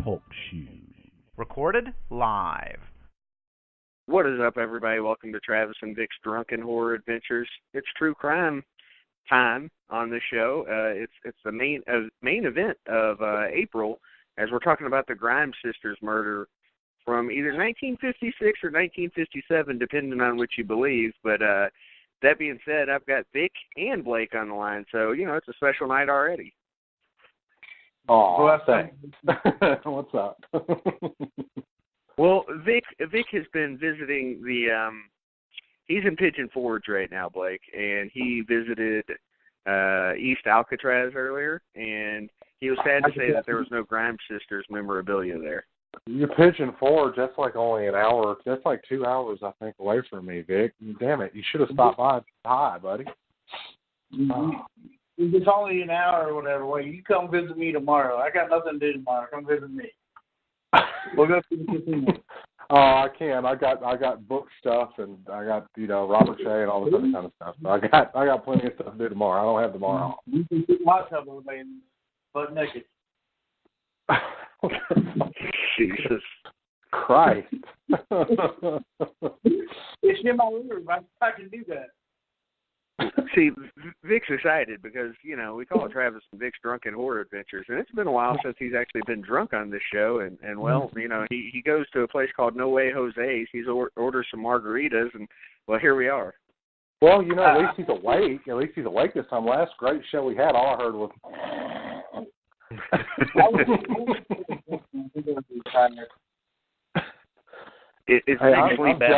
Talk Shoes. Recorded live. What is up, everybody? Welcome to Travis and Vic's Drunken Horror Adventures. It's true crime time on this show. It's the main event of April, as we're talking about the Grimes sisters murder from either 1956 or 1957, depending on which you believe. But that being said, I've got Vic and Blake on the line, so it's a special night already. Oh, thanks. What's up? Well, Vic has been visiting he's in Pigeon Forge right now, Blake, and he visited East Alcatraz earlier, and he was sad to say that there was no Grimes sisters memorabilia there. Your Pigeon Forge, that's like only an hour. That's like 2 hours, I think, away from me, Vic. Damn it, you should have stopped by. Hi, buddy. It's only an hour or whatever. Well, you come visit me tomorrow. I got nothing to do tomorrow. Come visit me. We'll go to the casino. Oh, I can. I got book stuff, and I got Robert Shea and all this other kind of stuff. So I got plenty of stuff to do tomorrow. I don't have tomorrow off. You can sit in my tub with me butt naked. Jesus Christ! It's in my room. I can do that. See, Vic's excited because, we call it Travis and Vic's Drunken Horror Adventures, and it's been a while since he's actually been drunk on this show, and he goes to a place called No Way Jose's. He's orders some margaritas, and, well, here we are. Well, at least he's awake. At least he's awake this time. Last great show we had, all I heard was... It's hey, actually bad.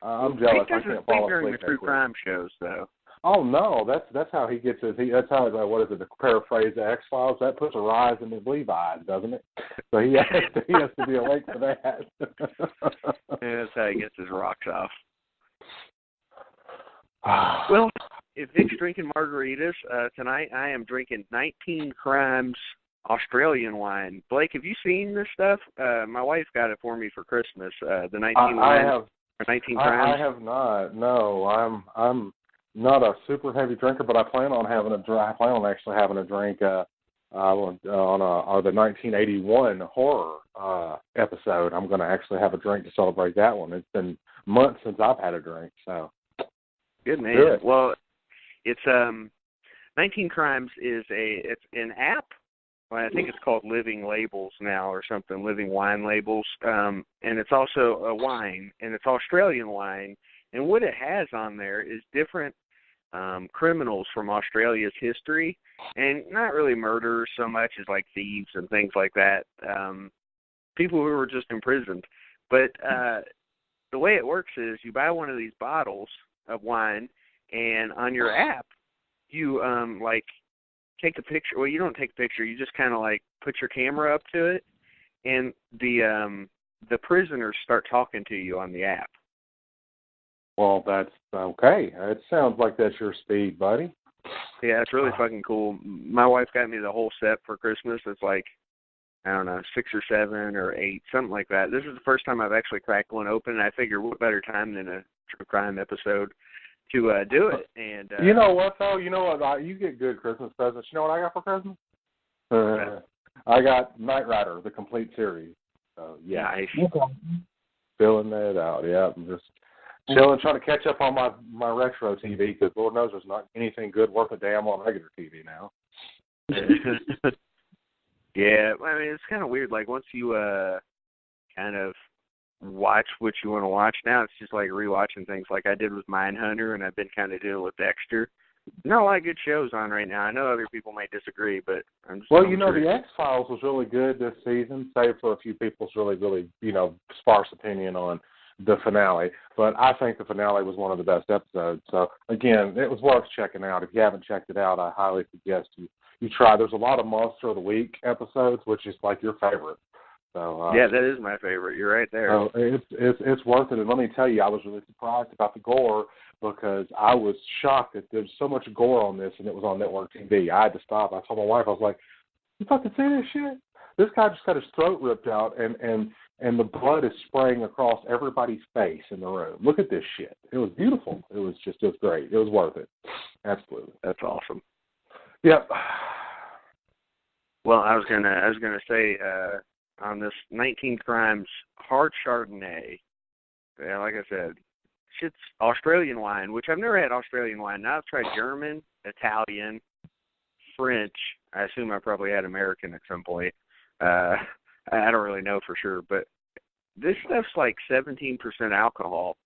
I'm jealous. I can't fall during asleep the true crime shows, though. Oh no, that's how he gets his. That's how to paraphrase the X-Files? That puts a rise in his Levi's, doesn't it? So he has to be awake for that. Yeah, that's how he gets his rocks off. Well, if Vic's drinking margaritas tonight, I am drinking 19 Crimes Australian wine. Blake, have you seen this stuff? My wife got it for me for Christmas. The 19 wine. I have. 19 Crimes. I have not. No, I'm not a super heavy drinker, but I plan on actually having a drink on the 1981 horror episode. I'm going to actually have a drink to celebrate that one. It's been months since I've had a drink, so good man. Good. Well, it's 19 Crimes is it's an app. Well, I think it's called Living Labels now or something, Living Wine Labels, and it's also a wine, and it's Australian wine, and what it has on there is different criminals from Australia's history, and not really murderers so much as like thieves and things like that, people who were just imprisoned. But the way it works is you buy one of these bottles of wine, and on your app, you take a picture. Well, you don't take a picture. You just kind of put your camera up to it, and the prisoners start talking to you on the app. Well, that's okay. It sounds like that's your speed, buddy. Yeah, it's really fucking cool. My wife got me the whole set for Christmas. It's I don't know, 6 or 7 or 8, something like that. This is the first time I've actually cracked one open, and I figure what better time than a true crime episode to do it. And you know what, though? You know what? You get good Christmas presents. You know what I got for Christmas? I got Knight Rider, the complete series. So, yeah. Nice. Filling that out, yeah. I'm just chilling, trying to catch up on my retro TV, because Lord knows there's not anything good worth a damn on regular TV now. Yeah, I mean, it's kind of weird. Once you kind of watch what you want to watch now, it's just like rewatching things like I did with Mindhunter, and I've been kind of doing with Dexter. Not a lot of good shows on right now. I know other people might disagree, but I'm just the X-Files was really good this season, save for a few people's really, really, sparse opinion on the finale. But I think the finale was one of the best episodes. So, again, it was worth checking out. If you haven't checked it out, I highly suggest you try. There's a lot of Monster of the Week episodes, which is like your favorite. So yeah, that is my favorite. You're right there. So it's worth it. And let me tell you, I was really surprised about the gore, because I was shocked that there's so much gore on this, and it was on network TV. I had to stop. I told my wife, I was like, "You fucking see this shit? This guy just got his throat ripped out, and the blood is spraying across everybody's face in the room. Look at this shit. It was beautiful. It was great. It was worth it. Absolutely. That's awesome. Yep. Well, I was gonna say on this 19 Crimes hard Chardonnay. Yeah, like I said, shit's Australian wine, which I've never had Australian wine. Now I've tried German, Italian, French. I assume I probably had American at some point. I don't really know for sure, but this stuff's like 17% alcohol.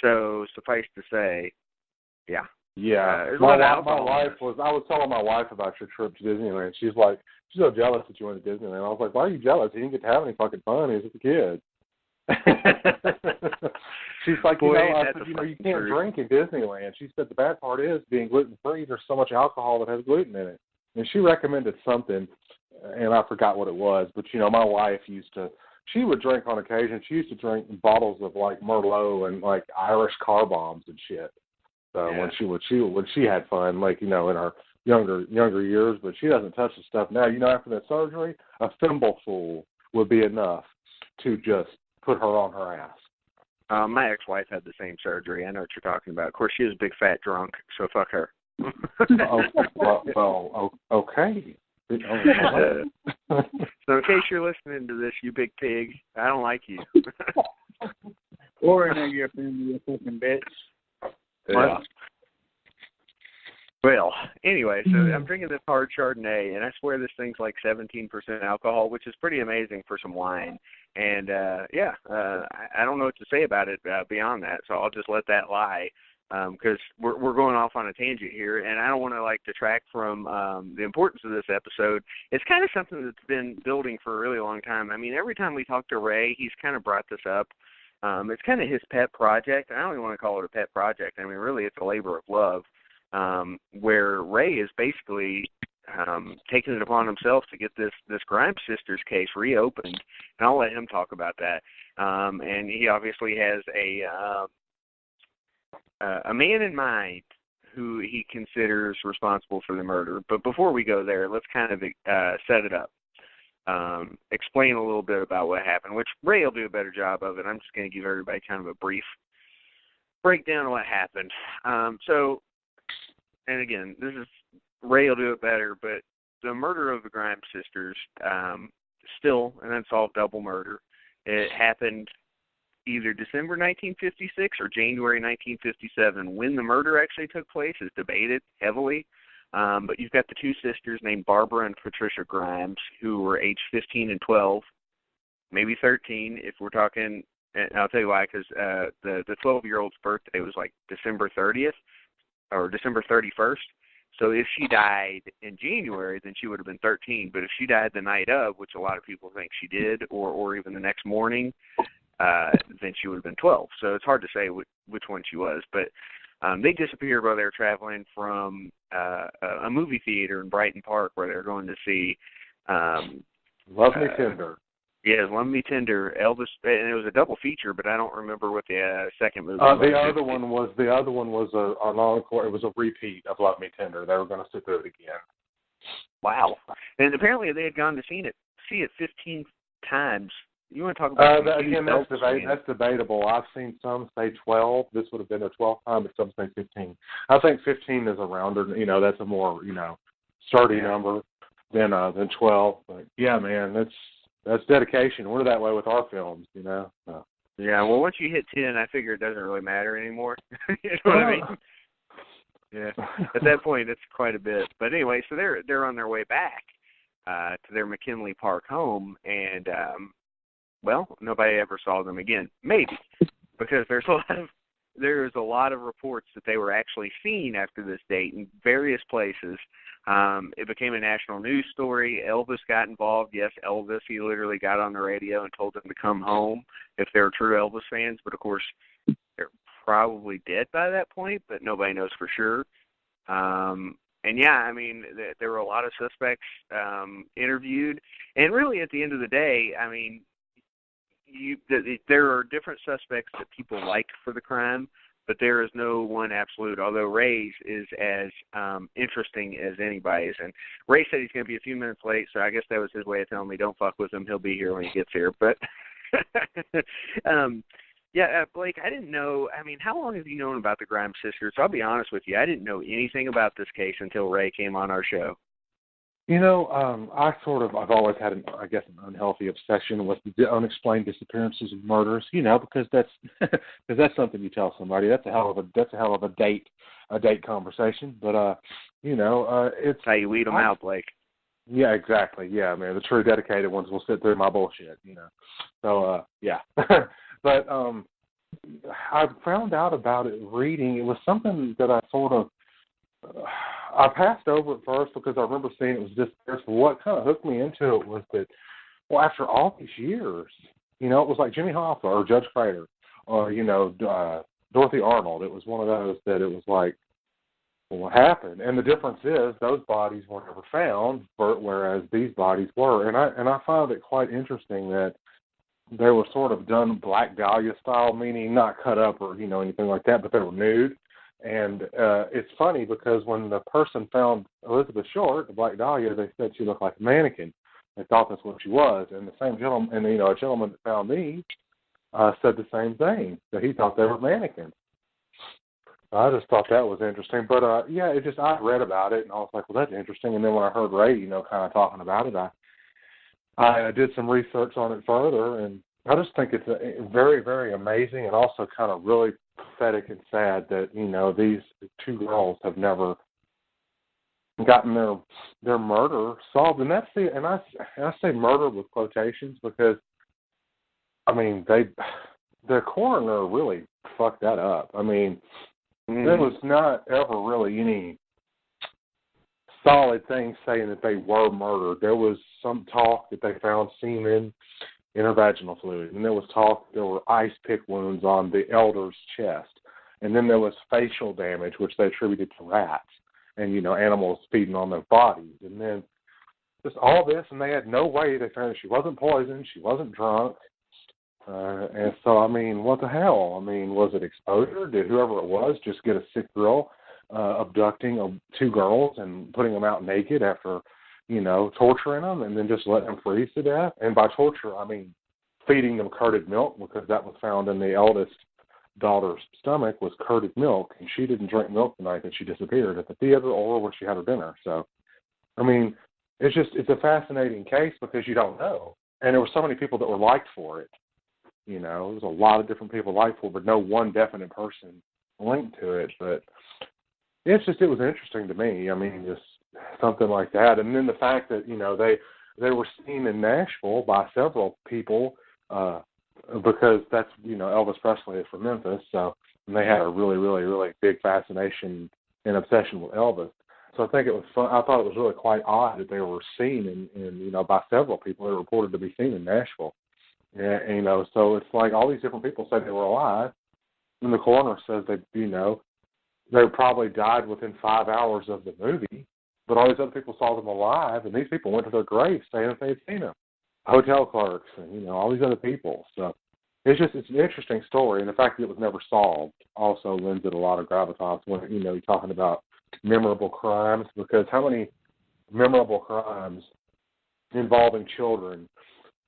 So suffice to say, yeah. Yeah, there's a my lot of alcohol in wife this. was. I was telling my wife about your trip to Disneyland. She's like, she's so jealous that you went to Disneyland. I was like, why are you jealous? He didn't get to have any fucking fun. He was with the kids. She's like, Boy, I said, you can't drink in Disneyland. She said the bad part is being gluten free. There's so much alcohol that has gluten in it. And she recommended something, and I forgot what it was. But my wife she would drink on occasion. She used to drink bottles of like Merlot and like Irish car bombs and shit. So Yeah. when she had fun, like in our younger years, but she doesn't touch the stuff now. After that surgery, a thimbleful would be enough to just put her on her ass. My ex-wife had the same surgery. I know what you're talking about. Of course, she was a big fat drunk, so fuck her. Okay. So in case you're listening to this, you big pig, I don't like you. Or I know you're a family of fucking bitch. Yeah. Well, anyway, so I'm drinking this hard Chardonnay, and I swear this thing's like 17% alcohol, which is pretty amazing for some wine. And, I don't know what to say about it beyond that, so I'll just let that lie, because we're going off on a tangent here, and I don't want to, detract from the importance of this episode. It's kind of something that's been building for a really long time. I mean, every time we talk to Ray, he's kind of brought this up. It's kind of his pet project. I don't even want to call it a pet project. I mean, really, it's a labor of love, where Ray is basically taking it upon himself to get this Grimes Sisters case reopened, and I'll let him talk about that. And he obviously has a man in mind who he considers responsible for the murder. But before we go there, let's kind of set it up. Explain a little bit about what happened, which Ray will do a better job of it. I'm just going to give everybody kind of a brief breakdown of what happened. And again, Ray will do it better, but the murder of the Grimes sisters, still an unsolved double murder. It happened either December 1956 or January 1957. When the murder actually took place is debated heavily. But you've got the two sisters named Barbara and Patricia Grimes, who were aged 15 and 12, maybe 13 if we're talking, and I'll tell you why, because the 12-year-old's birthday was like December 30th or December 31st. So if she died in January, then she would have been 13. But if she died the night of, which a lot of people think she did, or even the next morning, then she would have been 12. So it's hard to say which one she was. But they disappeared while they were traveling from a movie theater in Brighton Park where they were going to see Love Me Tender. Yeah, Love Me Tender, Elvis, and it was a double feature, but I don't remember what the second movie was. The other one was an encore. It was a repeat of Love Me Tender. They were going to sit through it again. Wow! And apparently they had gone to see it 15 times. You want to talk about that's debatable. I've seen some say 12. This would have been a 12th time, but some say 15. I think 15 is a rounder. That's a more sturdy number than 12. But yeah, man, that's dedication. We're that way with our films, So. Yeah, well, once you hit 10, I figure it doesn't really matter anymore. You know what I mean? Yeah. At that point, it's quite a bit. But anyway, so they're on their way back to their McKinley Park home, and nobody ever saw them again. Maybe because there's a lot of reports that they were actually seen after this date in various places. It became a national news story. Elvis got involved. Yes, Elvis, he literally got on the radio and told them to come home if they were true Elvis fans. But, of course, they're probably dead by that point, but nobody knows for sure. And, yeah, I mean, there were a lot of suspects interviewed. And really, at the end of the day, I mean, there are different suspects that people like for the crime, but there is no one absolute, although Ray's is as interesting as anybody's. And Ray said he's going to be a few minutes late, so I guess that was his way of telling me don't fuck with him. He'll be here when he gets here. But, Blake, I didn't know. I mean, how long have you known about the Grimes sisters? I'll be honest with you. I didn't know anything about this case until Ray came on our show. I've always had an unhealthy obsession with the unexplained disappearances and murders. Because that's something you tell somebody. That's a hell of a date conversation. But it's how you weed them out, Blake. Yeah, exactly. Yeah, man, the true dedicated ones will sit through my bullshit. So yeah. But I found out about it reading. It was something that I sort of. I passed over it first because I remember seeing it was disappearance. But what kind of hooked me into it was that, after all these years, it was like Jimmy Hoffa or Judge Crater or, Dorothy Arnold. It was one of those that it was like, well, what happened? And the difference is those bodies were never found, whereas these bodies were. And I found it quite interesting that they were sort of done Black Dahlia style, meaning not cut up or, anything like that, but they were nude. And it's funny because when the person found Elizabeth Short, the Black Dahlia, they said she looked like a mannequin. They thought that's what she was. And the same gentleman, and a gentleman that found me said the same thing, that he thought they were mannequins. I just thought that was interesting. But, I read about it, and I was like, well, that's interesting. And then when I heard Ray, kind of talking about it, I did some research on it further, and I just think it's very, very amazing and also kind of really pathetic and sad that, these two girls have never gotten their murder solved. And I say murder with quotations because, the coroner really fucked that up. There was not ever really any solid things saying that they were murdered. There was some talk that they found semen in her vaginal fluid, and there was talk there were ice pick wounds on the elder's chest, and then there was facial damage, which they attributed to rats and, animals feeding on their bodies, and then just all this, and they had no way. They found she wasn't poisoned, she wasn't drunk, and so, what the hell? Was it exposure? Did whoever it was just get a sick girl abducting two girls and putting them out naked after torturing them and then just letting them freeze to death? And by torture, feeding them curded milk, because that was found in the eldest daughter's stomach was curded milk, and she didn't drink milk the night that she disappeared at the theater or where she had her dinner. So, it's a fascinating case because you don't know. And there were so many people that were liked for it. There was a lot of different people liked for it, but no one definite person linked to it. But it was interesting to me. Just something like that. And then the fact that, they were seen in Nashville by several people because that's, Elvis Presley is from Memphis. So they had a really, really, really big fascination and obsession with Elvis. So I think it was fun. I thought it was really quite odd that they were seen in by several people. They were reported to be seen in Nashville. And, so it's like all these different people said they were alive. And the coroner says they probably died within 5 hours of the movie, but all these other people saw them alive, and these people went to their graves saying that they had seen them. Hotel clerks and, all these other people. So it's an interesting story, and the fact that it was never solved also lends it a lot of gravitas when, you're talking about memorable crimes, because how many memorable crimes involving children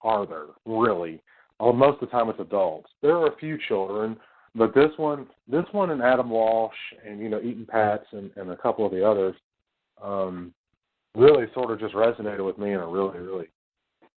are there, really? Most of the time it's adults. There are a few children, but this one and Adam Walsh and, Eaton Pats and a couple of the others really sort of just resonated with me in a really, really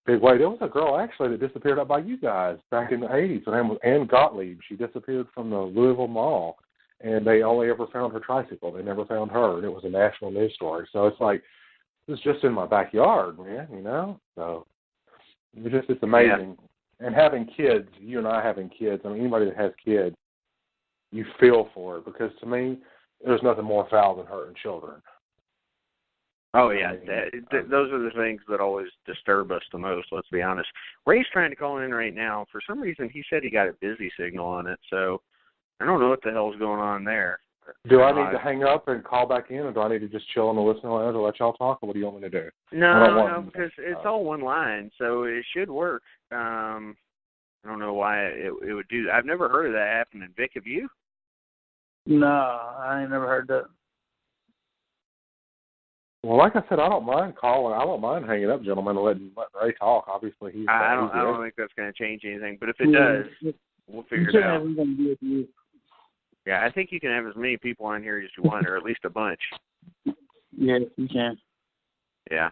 big way. There was a girl, actually, that disappeared up by you guys back in the 80s. Her name was Ann Gottlieb. She disappeared from the Louisville Mall, and they only ever found her tricycle. They never found her, and it was a national news story. So it's like, it's just in my backyard, man, So it's amazing. Yeah. And having kids, you and I having kids, anybody that has kids, you feel for it, because to me, there's nothing more foul than hurting children. Oh, yeah. Those are the things that always disturb us the most, let's be honest. Ray's trying to call in right now. For some reason, he said he got a busy signal on it, so I don't know what the hell's going on there. Do I need to hang up and call back in, or do I need to just chill in the listening lounge and let y'all talk, or what do you want me to do? No, because it's all one line, so it should work. I don't know why it would do that. I've never heard of that happening. Vic, have you? No, I ain't never heard that. Well, like I said, I don't mind calling. I don't mind hanging up, gentlemen, and letting Ray talk. Obviously, he's. I don't think that's going to change anything. But if it does, we'll figure it out. Yeah, I think you can have as many people on here as you want, or at least a bunch. Yes, you can. Yeah.